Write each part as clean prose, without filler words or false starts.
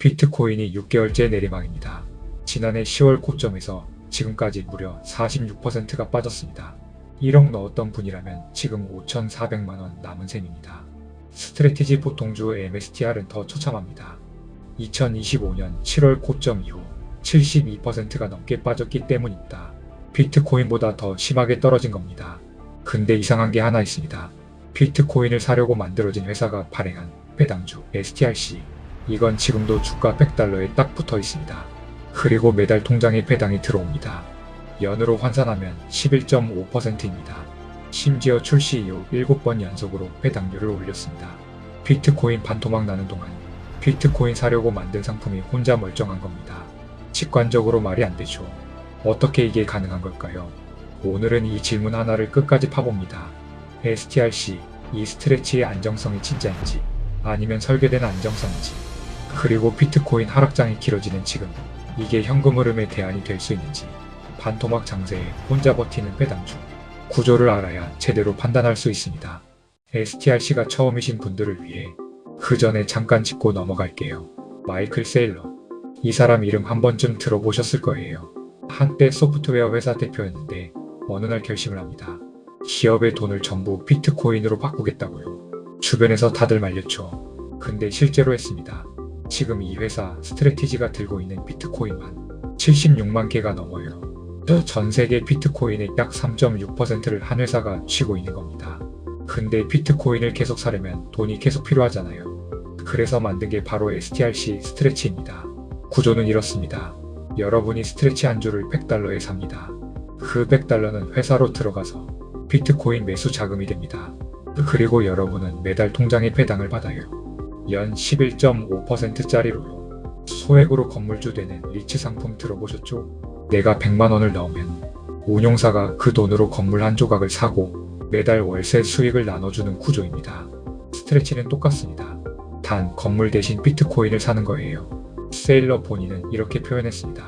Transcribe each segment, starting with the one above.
비트코인이 6개월째 내리막입니다. 지난해 10월 고점에서 지금까지 무려 46%가 빠졌습니다. 1억 넣었던 분이라면 지금 5,400만원 남은 셈입니다. 스트래티지 보통주 MSTR은 더 처참합니다. 2025년 7월 고점 이후 72%가 넘게 빠졌기 때문입니다. 비트코인보다 더 심하게 떨어진 겁니다. 근데 이상한 게 하나 있습니다. 비트코인을 사려고 만들어진 회사가 발행한 배당주 STRC. 이건 지금도 주가 100달러에 딱 붙어 있습니다. 그리고 매달 통장에 배당이 들어옵니다. 연으로 환산하면 11.5%입니다. 심지어 출시 이후 7번 연속으로 배당률을 올렸습니다. 비트코인 반토막 나는 동안 비트코인 사려고 만든 상품이 혼자 멀쩡한 겁니다. 직관적으로 말이 안 되죠. 어떻게 이게 가능한 걸까요? 오늘은 이 질문 하나를 끝까지 파봅니다. STRC, 이 스트레치의 안정성이 진짜인지 아니면 설계된 안정성인지, 그리고 비트코인 하락장이 길어지는 지금 이게 현금 흐름의 대안이 될 수 있는지, 반토막 장세에 혼자 버티는 배당주 구조를 알아야 제대로 판단할 수 있습니다. STRC가 처음이신 분들을 위해 그 전에 잠깐 짚고 넘어갈게요. 마이클 세일러. 이 사람 이름 한 번쯤 들어보셨을 거예요. 한때 소프트웨어 회사 대표였는데 어느 날 결심을 합니다. 기업의 돈을 전부 비트코인으로 바꾸겠다고요. 주변에서 다들 말렸죠. 근데 실제로 했습니다. 지금 이 회사 스트래티지가 들고 있는 비트코인만 76만 개가 넘어요. 전 세계 비트코인의 약 3.6%를 한 회사가 쥐고 있는 겁니다. 근데 비트코인을 계속 사려면 돈이 계속 필요하잖아요. 그래서 만든 게 바로 STRC 스트레치입니다. 구조는 이렇습니다. 여러분이 스트레치 한 주를 100달러에 삽니다. 그 100달러는 회사로 들어가서 비트코인 매수 자금이 됩니다. 그리고 여러분은 매달 통장에 배당을 받아요. 연 11.5%짜리로요. 소액으로 건물주 되는 리츠 상품 들어보셨죠? 내가 100만원을 넣으면 운용사가 그 돈으로 건물 한 조각을 사고 매달 월세 수익을 나눠주는 구조입니다. 스트레치는 똑같습니다. 단 건물 대신 비트코인을 사는 거예요. 세일러 본인은 이렇게 표현했습니다.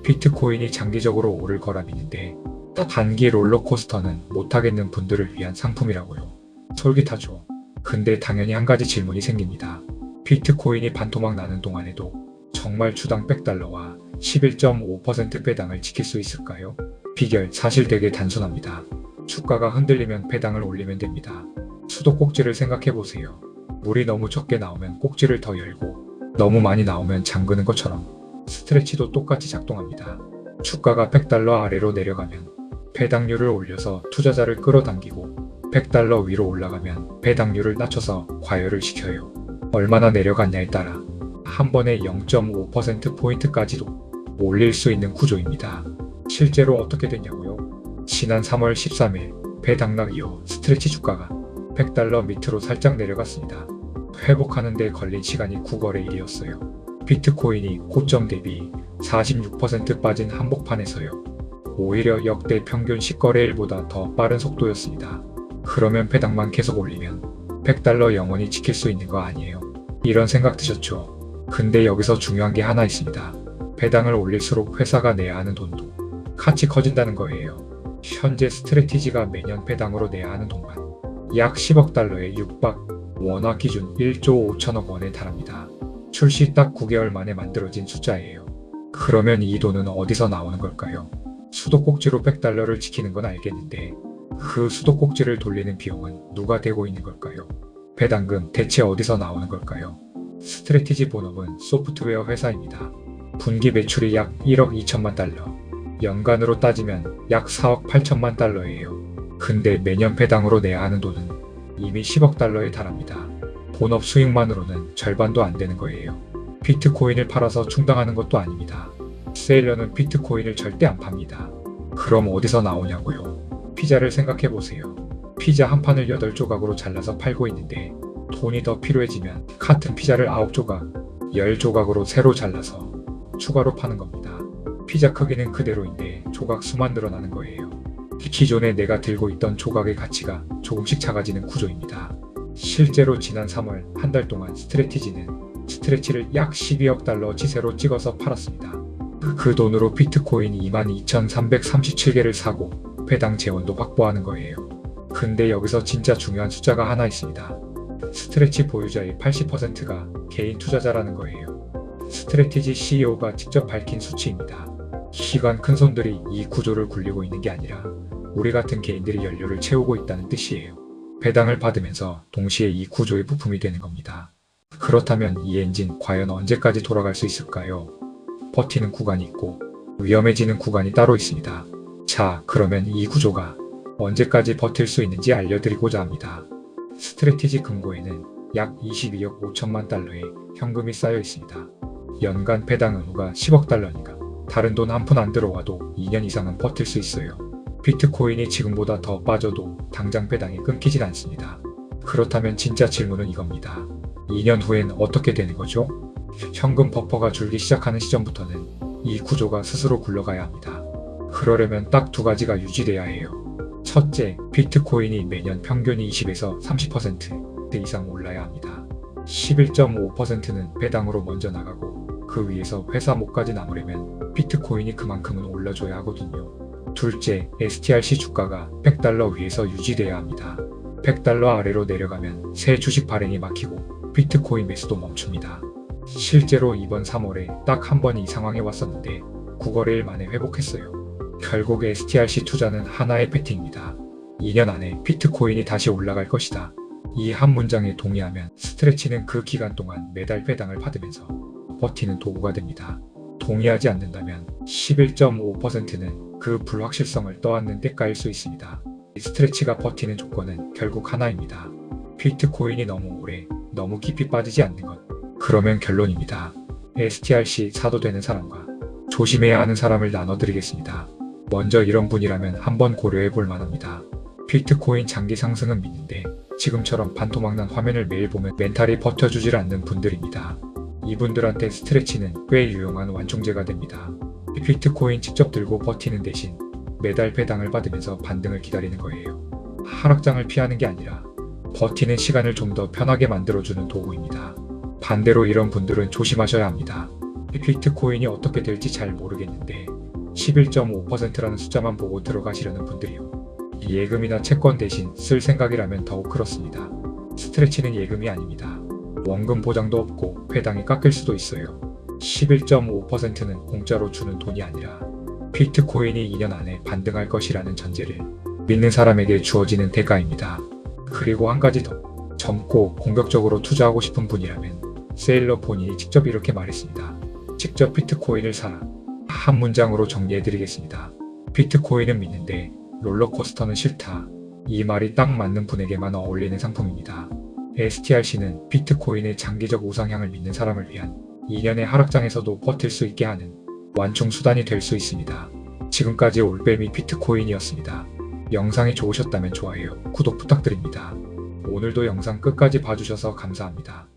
비트코인이 장기적으로 오를 거라 믿는데 단기 롤러코스터는 못하겠는 분들을 위한 상품이라고요. 솔깃하죠. 근데 당연히 한 가지 질문이 생깁니다. 비트코인이 반토막 나는 동안에도 정말 주당 100달러와 11.5% 배당을 지킬 수 있을까요? 비결 사실 되게 단순합니다. 주가가 흔들리면 배당을 올리면 됩니다. 수도 꼭지를 생각해보세요. 물이 너무 적게 나오면 꼭지를 더 열고 너무 많이 나오면 잠그는 것처럼 스트레치도 똑같이 작동합니다. 주가가 100달러 아래로 내려가면 배당률을 올려서 투자자를 끌어당기고 100달러 위로 올라가면 배당률을 낮춰서 과열을 시켜요. 얼마나 내려갔냐에 따라 한 번에 0.5%포인트까지도 올릴 수 있는 구조입니다. 실제로 어떻게 됐냐고요? 지난 3월 13일 배당락 이후 스트레치 주가가 100달러 밑으로 살짝 내려갔습니다. 회복하는 데 걸린 시간이 9거래일이었어요. 비트코인이 고점 대비 46% 빠진 한복판에서요. 오히려 역대 평균 10거래일보다 더 빠른 속도였습니다. 그러면 배당만 계속 올리면 100달러 영원히 지킬 수 있는 거 아니에요? 이런 생각 드셨죠? 근데 여기서 중요한 게 하나 있습니다. 배당을 올릴수록 회사가 내야 하는 돈도 같이 커진다는 거예요. 현재 스트래티지가 매년 배당으로 내야 하는 돈만 약 10억 달러에 육박, 원화 기준 1조 5천억 원에 달합니다. 출시 딱 9개월 만에 만들어진 숫자예요. 그러면 이 돈은 어디서 나오는 걸까요? 수도꼭지로 100달러를 지키는 건 알겠는데 그 수도꼭지를 돌리는 비용은 누가 대고 있는 걸까요? 배당금 대체 어디서 나오는 걸까요? 스트래티지 본업은 소프트웨어 회사입니다. 분기 매출이 약 1억 2천만 달러, 연간으로 따지면 약 4억 8천만 달러예요. 근데 매년 배당으로 내야 하는 돈은 이미 10억 달러에 달합니다. 본업 수익만으로는 절반도 안 되는 거예요. 비트코인을 팔아서 충당하는 것도 아닙니다. 세일러는 비트코인을 절대 안 팝니다. 그럼 어디서 나오냐고요? 피자를 생각해보세요. 피자 한 판을 8조각으로 잘라서 팔고 있는데 돈이 더 필요해지면 같은 피자를 9조각, 10조각으로 새로 잘라서 추가로 파는 겁니다. 피자 크기는 그대로인데 조각 수만 늘어나는 거예요. 기존에 내가 들고 있던 조각의 가치가 조금씩 작아지는 구조입니다. 실제로 지난 3월 한 달 동안 스트레치를 약 12억 달러 지세로 찍어서 팔았습니다. 그 돈으로 비트코인 22,337개를 사고 배당 재원도 확보하는 거예요. 근데 여기서 진짜 중요한 숫자가 하나 있습니다. 스트레치 보유자의 80%가 개인 투자자라는 거예요. 스트레티지 CEO가 직접 밝힌 수치입니다. 기관 큰손들이 이 구조를 굴리고 있는 게 아니라 우리 같은 개인들이 연료를 채우고 있다는 뜻이에요. 배당을 받으면서 동시에 이 구조의 부품이 되는 겁니다. 그렇다면 이 엔진 과연 언제까지 돌아갈 수 있을까요? 버티는 구간이 있고 위험해지는 구간이 따로 있습니다. 자, 그러면 이 구조가 언제까지 버틸 수 있는지 알려드리고자 합니다. 스트레티지 금고에는 약 22억 5천만 달러의 현금이 쌓여 있습니다. 연간 배당 의무가 10억 달러니까 다른 돈 한 푼 안 들어와도 2년 이상은 버틸 수 있어요. 비트코인이 지금보다 더 빠져도 당장 배당이 끊기질 않습니다. 그렇다면 진짜 질문은 이겁니다. 2년 후엔 어떻게 되는 거죠? 현금 버퍼가 줄기 시작하는 시점부터는 이 구조가 스스로 굴러가야 합니다. 그러려면 딱 두 가지가 유지돼야 해요. 첫째, 비트코인이 매년 평균 20에서 30% 이상 올라야 합니다. 11.5%는 배당으로 먼저 나가고 그 위에서 회사 목까지 남으려면 비트코인이 그만큼은 올라줘야 하거든요. 둘째, STRC 주가가 100달러 위에서 유지돼야 합니다. 100달러 아래로 내려가면 새 주식 발행이 막히고 비트코인 매수도 멈춥니다. 실제로 이번 3월에 딱 한 번 이 상황에 왔었는데 9거래일 만에 회복했어요. 결국 STRC 투자는 하나의 배팅입니다. 2년 안에 비트코인이 다시 올라갈 것이다. 이 한 문장에 동의하면 스트레치는 그 기간 동안 매달 배당을 받으면서 버티는 도구가 됩니다. 동의하지 않는다면 11.5%는 그 불확실성을 떠안는 대가일 수 있습니다. 스트레치가 버티는 조건은 결국 하나입니다. 비트코인이 너무 오래, 너무 깊이 빠지지 않는 것. 그러면 결론입니다. STRC 사도 되는 사람과 조심해야 하는 사람을 나눠드리겠습니다. 먼저 이런 분이라면 한번 고려해 볼 만합니다. 비트코인 장기 상승은 믿는데 지금처럼 반토막난 화면을 매일 보면 멘탈이 버텨주질 않는 분들입니다. 이분들한테 스트레치는 꽤 유용한 완충제가 됩니다. 비트코인 직접 들고 버티는 대신 매달 배당을 받으면서 반등을 기다리는 거예요. 하락장을 피하는 게 아니라 버티는 시간을 좀 더 편하게 만들어주는 도구입니다. 반대로 이런 분들은 조심하셔야 합니다. 비트코인이 어떻게 될지 잘 모르겠는데 11.5%라는 숫자만 보고 들어가시려는 분들이요. 예금이나 채권 대신 쓸 생각이라면 더욱 그렇습니다. 스트레치는 예금이 아닙니다. 원금 보장도 없고 배당이 깎일 수도 있어요. 11.5%는 공짜로 주는 돈이 아니라 비트코인이 2년 안에 반등할 것이라는 전제를 믿는 사람에게 주어지는 대가입니다. 그리고 한 가지 더, 젊고 공격적으로 투자하고 싶은 분이라면 세일러 본인이 직접 이렇게 말했습니다. 직접 비트코인을 사라. 한 문장으로 정리해드리겠습니다. 비트코인은 믿는데 롤러코스터는 싫다. 이 말이 딱 맞는 분에게만 어울리는 상품입니다. STRC는 비트코인의 장기적 우상향을 믿는 사람을 위한 2년의 하락장에서도 버틸 수 있게 하는 완충 수단이 될 수 있습니다. 지금까지 올빼미 비트코인이었습니다. 영상이 좋으셨다면 좋아요, 구독 부탁드립니다. 오늘도 영상 끝까지 봐주셔서 감사합니다.